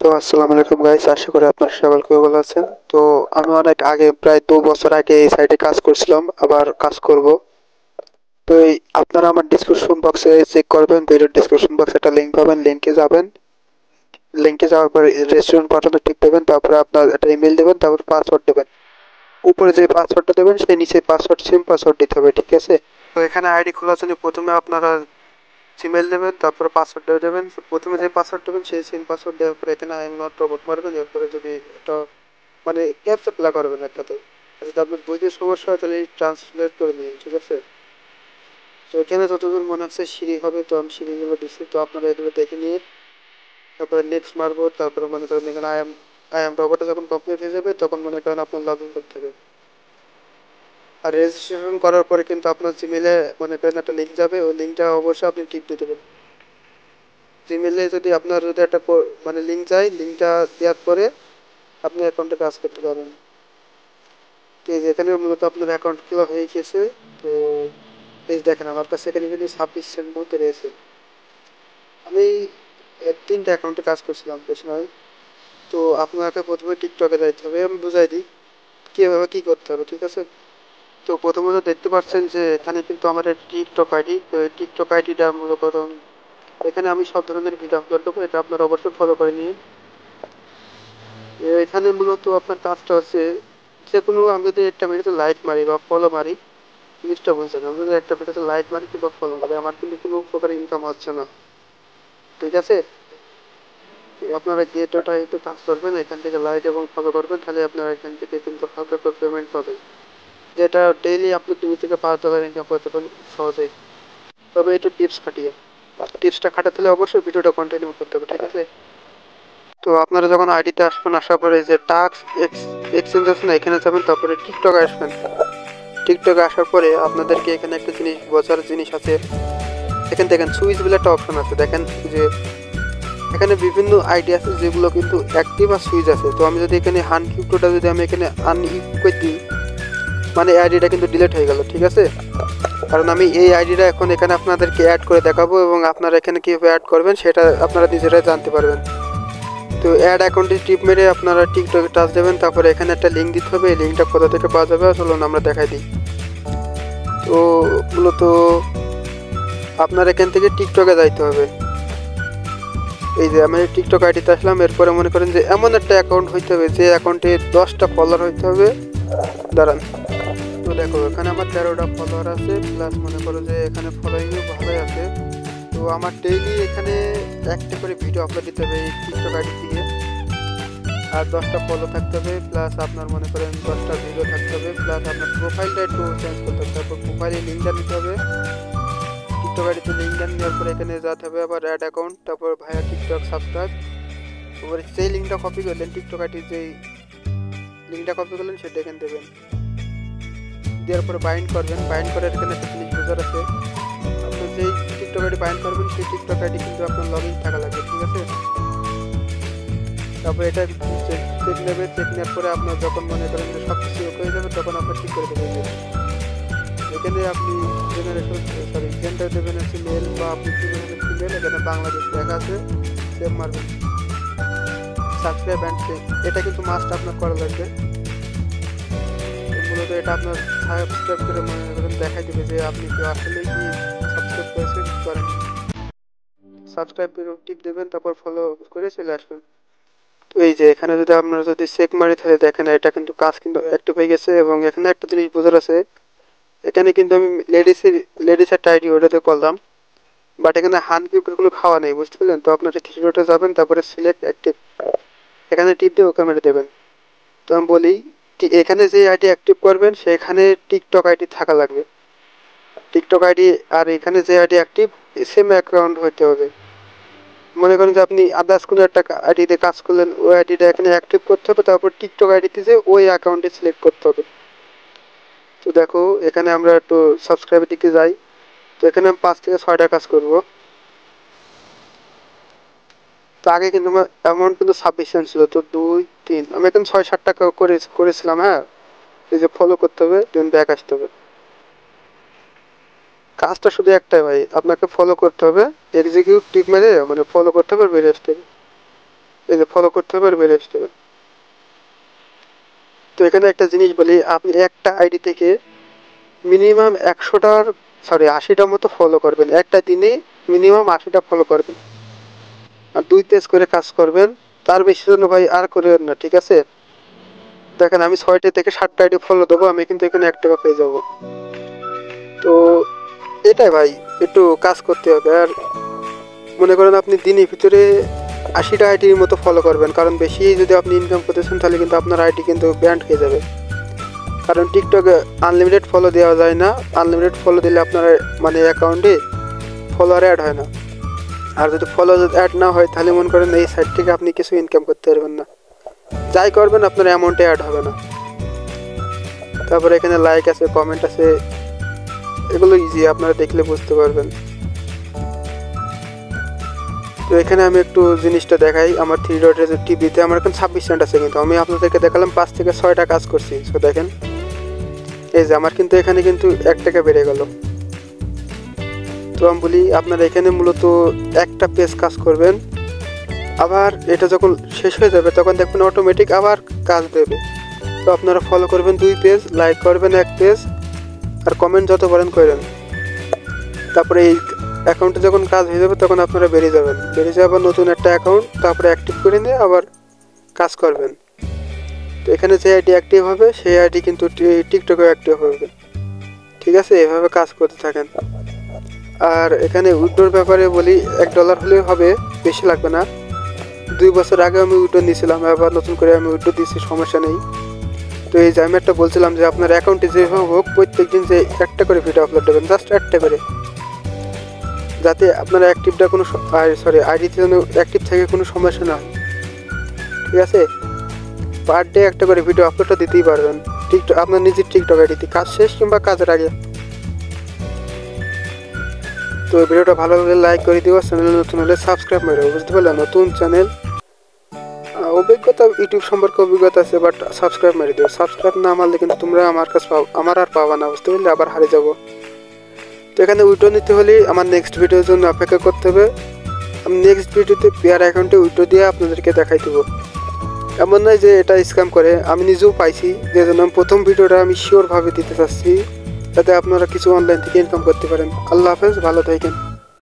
তো আসসালামু আলাইকুম গাইস, আশা করি আপনারা সকলে খুব ভালো আছেন। তো আমি অনেক আগে প্রায় 2 বছর আগে এই সাইটে কাজ করছিলাম, আবার কাজ করব। তো আপনারা আমার ডিসক্রিপশন বক্সে চেক করবেন, ভিডিওর ডিসক্রিপশন বক্সে একটা লিংক পাবেন, লিংকে যাবেন। লিংকে যাওয়ার পরে রেস্টুরেন্ট বাটনে টিপ দেবেন, তারপরে আপনার একটা ইমেল দেবেন, তারপর পাসওয়ার্ড দেবেন। উপরে যে পাসওয়ার্ডটা দেবেন সেই নিচে পাসওয়ার্ড সেম পাসওয়ার্ড দিতে হবে, ঠিক আছে? তো এখানে আইডি খোলার জন্য প্রথমে আপনারা জিমেল দেবেন, তারপরে পাসওয়ার্ড দেবেন। প্রথমে যে পাসওয়ার্ড দেবেন সেই সেম পাসওয়ার্ড দেওয়ার পরে এখানে আই এম নট রোবট মারবেন। এরপরে যদি এটা মানে ক্যাপচা ফিল করবেন একটাতে, যদি আপনার বুঝতে সমস্যা হয় তাহলে ট্রান্সলেট করে নিন, ঠিক আছে? তো এখানে যতদূর মনে হচ্ছে সিঁড়ি হবে, তো আমি সিঁড়িগুলো দিচ্ছি, তো আপনারা এগুলো দেখে নিয়ে তারপরে নেক্সট মারবো। তারপরে মনে করেন এখানে আই এম রোবটে যখন কমপ্লিট হয়ে যাবে তখন মনে করেন আপনার লগ ইন করতে হবে। আর রেজিস্ট্রেশন করার পরে কিন্তু আপনার জিমেলে মনে করেন একটা লিঙ্ক যাবে, ওই লিঙ্কটা অবশ্যই আপনি টিপ দিতে দেবেন। জিমেলে যদি আপনার যদি একটা মানে লিঙ্ক যায়, লিঙ্কটা দেওয়ার পরে আপনি অ্যাকাউন্টে কাজ করতে পারবেন। তো এই যে এখানে মূলত আপনার অ্যাকাউন্ট খোলা হয়ে গেছে। তো এই দেখেন আমার কাছে এখানে কিন্তু 26-এর মধ্যে রয়েছে। আমি 3টা অ্যাকাউন্টে কাজ করছিলাম, বেশ নয়। তো আপনাকে প্রথমে টিকটকে যাইতে হবে, আমি বুঝাই দিই কীভাবে কী করতে হবে, ঠিক আছে? তো প্রথমত দেখতে পাচ্ছেন যে এখানে কিন্তু আমার টিকটক আইডি, তো এই টিকটক আইডিটা মূলত এখানে আমি সব ধরনের ভিডিও আপলোড দেবো, এটা আপনারা অবশ্যই ফলো করে নিন। এখানে মূলত আপনার কাজটা হচ্ছে যে কোনো আমি যদি একটা ভিডিওতে লাইক মারি বা ফলো মারি, জিনিসটা বুঝছেন, আমি যদি একটা ভিডিওতে লাইক মারি কিংবা ফলো মারি আমার কিন্তু কোনো প্রকার ইনকাম হচ্ছে না, ঠিক আছে? আপনারা যেটা একটু কাজ করবেন, এখান থেকে লাইক এবং ফলো করবেন, তাহলে আপনারা এখান থেকে কিন্তু হালকা করে পেমেন্ট পাবেন, যেটা ডেইলি আপনি 2 থেকে 5 ডলার ইনকাম করতে পারেন খুব সহজেই। তবে একটু টিপস খাটিয়ে, টিপসটা খাটাতে হলে অবশ্যই ভিডিওটা কন্টিনিউ করতে হবে, ঠিক আছে? তো আপনারা যখন আইডিতে আসবেন, আসার পরে যে টাস্ক এক্সচেঞ্জ আছে না, এখানে যাবেন, তারপরে টিকটকে আসবেন। টিকটকে আসার পরে আপনাদেরকে এখানে একটা জিনিস বোঝার জিনিস আছে। এখানে দেখেন সুইচ বলে একটা অপশন আছে, দেখেন যে এখানে বিভিন্ন আইডি আছে যেগুলো কিন্তু অ্যাক্টিভ আর সুইচ আছে। তো আমি যদি এখানে হান ক্রিপ্টোটা যদি আমি এখানে আনইউজ করে দিই, মানে আইডিটা কিন্তু ডিলিট হয়ে গেল, ঠিক আছে? কারণ আমি এই আইডিটা এখন এখানে আপনাদেরকে অ্যাড করে দেখাবো, এবং আপনারা এখানে কীভাবে অ্যাড করবেন সেটা আপনারা নিজেরাই জানতে পারবেন। তো অ্যাড অ্যাকাউন্টে টিপ মেরে আপনারা টিকটকে টাচ দেবেন, তারপরে এখানে একটা লিঙ্ক দিতে হবে। এই লিঙ্কটা কোথা থেকে পাওয়া যাবে চলুন আমরা দেখাই দিই। তো মূলত আপনার এখান থেকে টিকটকে যাইতে হবে। এই যে আমি টিকটক আইডিতে আসলাম, এরপরে মনে করেন যে এমন একটা অ্যাকাউন্ট হইতে হবে যে অ্যাকাউন্টে 10টা ফলোয়ার হইতে হবে। দাঁড়ান, তো দেখো এখানে আমার 13টা ফলোয়ার আছে, প্লাস মনে করো যে এখানে ফলোয়িংও ভালোই আছে। তো আমার ডেইলি এখানে একটা করে ভিডিও আপলোড দিতে হবে এই টিকটক আইডি থেকে। আর 10টা ফলো থাকতে হবে, প্লাস আপনার মনে করেন 10টা ভিডিও থাকতে হবে, প্লাস আপনার প্রোফাইলটা একটু চেঞ্জ করতে হবে। তারপর প্রোফাইলে লিঙ্কটা নিতে হবে, টিকটক আইডিতে লিঙ্কটা নেওয়ার পরে এখানে যেতে হবে আবার অ্যাড অ্যাকাউন্ট, তারপর ভাইয়া টিকটক সাবস্ক্রাইব। তারপরে সেই লিঙ্কটা কপি করলেন, টিকটক আইডির যেই লিঙ্কটা কপি করলেন সেটা এখানে দেবেন। দেওয়ার পরে বাইন্ড করবেন, বাইন্ড করার এখানে একটা জিনিস বোঝার আছে। আপনি যেই টিকটক আইডি বাইন্ড করবেন সেই টিকটক আইডি কিন্তু আপনার লগ ইন থাকা লাগবে, ঠিক আছে? তারপরে এটা চেক নেবে, চেক নেওয়ার পরে আপনার যখন মনে করেন যে সব কিছু হয়ে যাবে তখন আপনার ঠিক করে দেবেন। এখানে আপনি জেনারেশন জেন্ডার দেবেন হচ্ছে মেল, বা আপনি ফিমেল, এখানে বাংলাদেশ লেখা আছে, সেভ মারবেন। সাবস্ক্রাইব অ্যান্ড চেক, এটা কিন্তু মাস্ট আপনার করা লাগবে। মূলত এটা আপনার সাবস্ক্রাইব করে মনে করেন দেখাই দেবে যে আপনি কি আসলে কি সাবস্ক্রাইব করেছেন করেন। সাবস্ক্রাইব টিপ দেবেন, তারপর ফলো করে চলে আসবেন। তো এই যে এখানে যদি আপনারা যদি চেক মারি তাহলে দেখেন এটা কিন্তু কাজ কিন্তু অ্যাক্টিভ হয়ে গেছে। এবং এখানে একটা জিনিস বোঝার আছে, এখানে কিন্তু আমি লেডিসের আইডি ওটাতে করলাম, বাট এখানে হান কিউবগুলো খাওয়া নেই, বুঝতে পারলেন? তো আপনারা থ্রিডোতে যাবেন, তারপরে সিলেক্ট অ্যাক্টিভ, এখানে টিপ দিয়ে ওকে মেরে দেবেন। তো আমি বলি এখানে যে আইডি অ্যাক্টিভ করবেন সেখানে টিকটক আইডি থাকা লাগবে, টিকটক আইডি। আর এখানে যে আইডি অ্যাক্টিভ সেম অ্যাকাউন্ট হতে হবে। মনে করেন যে আপনি আদার্স কোনো একটা আইডিতে কাজ করলেন, ওই আইডিটা এখানে অ্যাক্টিভ করতে হবে, তারপর টিকটক আইডিতে যে ওই অ্যাকাউন্টে সিলেক্ট করতে হবে। তো দেখো এখানে আমরা একটু সাবস্ক্রাইবের দিকে যাই। তো এখানে আমি 5 থেকে 6টা কাজ করব। তো আগে কিন্তু আমার অ্যামাউন্ট কিন্তু সাফিসিয়েন্ট ছিল, তো 2 3 আমি এখন 6-7 টাকা করেছিলাম। হ্যাঁ, এই যে ফলো করতে হবে, দেন ব্যাক আসতে হবে। কাজটা শুধু একটাই ভাই, আপনাকে ফলো করতে হবে, এক্সিকিউট টিপ মেরে মানে ফলো করতে হবে, বেরিয়ে আসতে হবে। এই যে ফলো করতে হবে আর বেরিয়ে আসতে হবে। তো এখানে একটা জিনিস বলি, আপনি একটা আইডি থেকে মিনিমাম 80টা মতো ফলো করবেন, একটা দিনে মিনিমাম 80টা ফলো করবেন, আর 2 পেজ করে কাজ করবেন। তার বেশি জন্য ভাই আর করবেন না, ঠিক আছে? দেখেন আমি 6টা থেকে 7টা আইডি ফলো দেবো, আমি কিন্তু এখানে 1 টাকা পেয়ে যাবো। তো এটাই ভাই, একটু কাজ করতে হবে। আর মনে করেন আপনি দিনের ভিতরে 80টা আইডির মতো ফলো করবেন, কারণ বেশি যদি আপনি ইনকাম করতেছেন তাহলে কিন্তু আপনার আইডি কিন্তু ব্যান্ড হয়ে যাবে। কারণ টিকটকে আনলিমিটেড ফলো দেওয়া যায় না, আনলিমিটেড ফলো দিলে আপনার মানে অ্যাকাউন্টে ফলোয়ার অ্যাড হয় না। আর যদি ফলো অ্যাড না হয় তাহলে মনে করেন এই সাইট থেকে আপনি কিছু ইনকাম করতে পারবেন না, যাই করবেন আপনার অ্যামাউন্টে অ্যাড হবে না। তারপরে এখানে লাইক আছে, কমেন্ট আছে, এগুলো ইজি, আপনারা দেখলে বুঝতে পারবেন। তো এখানে আমি একটু জিনিসটা দেখাই, আমার 3 ডটের টিভিতে আমার এখন 26 সেন্ট আছে, কিন্তু আমি আপনাদেরকে দেখালাম 5 থেকে 6টা কাজ করছি। তো দেখেন এই যে আমার কিন্তু এখানে কিন্তু 1 টাকা বেড়ে গেল। তো আমি বলি আপনারা এখানে মূলত একটা পেজ কাজ করবেন, আবার এটা যখন শেষ হয়ে যাবে তখন দেখবেন অটোমেটিক আবার কাজ দেবে। তো আপনারা ফলো করবেন 2 পেজ, লাইক করবেন 1 পেজ, আর কমেন্ট যত পারেন করেন। তারপরে এই অ্যাকাউন্টে যখন কাজ হয়ে যাবে তখন আপনারা বেরিয়ে যাবেন, বেরিয়ে যাবে নতুন একটা অ্যাকাউন্ট, তারপরে অ্যাক্টিভ করে নিয়ে আবার কাজ করবেন। তো এখানে যে আইডি অ্যাক্টিভ হবে সেই আইডি কিন্তু টিকটকে অ্যাক্টিভ হবে, ঠিক আছে? এভাবে কাজ করতে থাকেন। আর এখানে উইথড্রোর ব্যাপারে বলি, $1 হলেও হবে, বেশি লাগবে না। 2 বছর আগে আমি উইথড্রো নিয়েছিলাম, আবার নতুন করে আমি উইথড্রো দিচ্ছি, সমস্যা নেই। তো এই যে আমি একটা বলছিলাম যে আপনার অ্যাকাউন্টে যেভাবে হোক প্রত্যেকদিন যে একটা করে ভিডিও আপলোড দেবেন, জাস্ট একটা করে, যাতে আপনার অ্যাক্টিভটা কোনো আইডিতে যেন অ্যাক্টিভ থেকে কোনো সমস্যা না হয়, ঠিক আছে? পার ডে একটা করে ভিডিও আপলোডটা দিতেই পারবেন টিকটক, আপনার নিজের টিকটক আইডিতে, কাজ শেষ কিংবা কাজের আগে। তো ভিডিওটা ভালো লাগলে লাইক করে দিও, চ্যানেলে নতুন হলে সাবস্ক্রাইব করে দেবো, বুঝতে পারলেন? নতুন চ্যানেল, অভিজ্ঞতা ইউটিউব সম্পর্কে অভিজ্ঞতা আছে, বাট সাবস্ক্রাইব মেরে দিও। সাবস্ক্রাইব না মারলে কিন্তু তোমরা আমার কাছে আমার আর পাবা না, বুঝতে পারলে? আবার হারিয়ে যাবো। তো এখানে উইথড্র নিতে হলে আমার নেক্সট ভিডিওর জন্য অপেক্ষা করতে হবে। আমি নেক্সট ভিডিওতে পেয়ার অ্যাকাউন্টে উইথড্র দিয়ে আপনাদেরকে দেখাই দেবো। এমন নয় যে এটা স্ক্যাম করে, আমি নিজেও পাইছি, যে জন্য আমি প্রথম ভিডিওটা আমি শিওরভাবে দিতে চাচ্ছি, যাতে আপনারা কিছু অনলাইন থেকে ইনকাম করতে পারেন। আল্লাহ হাফেজ, ভালো থাকেন।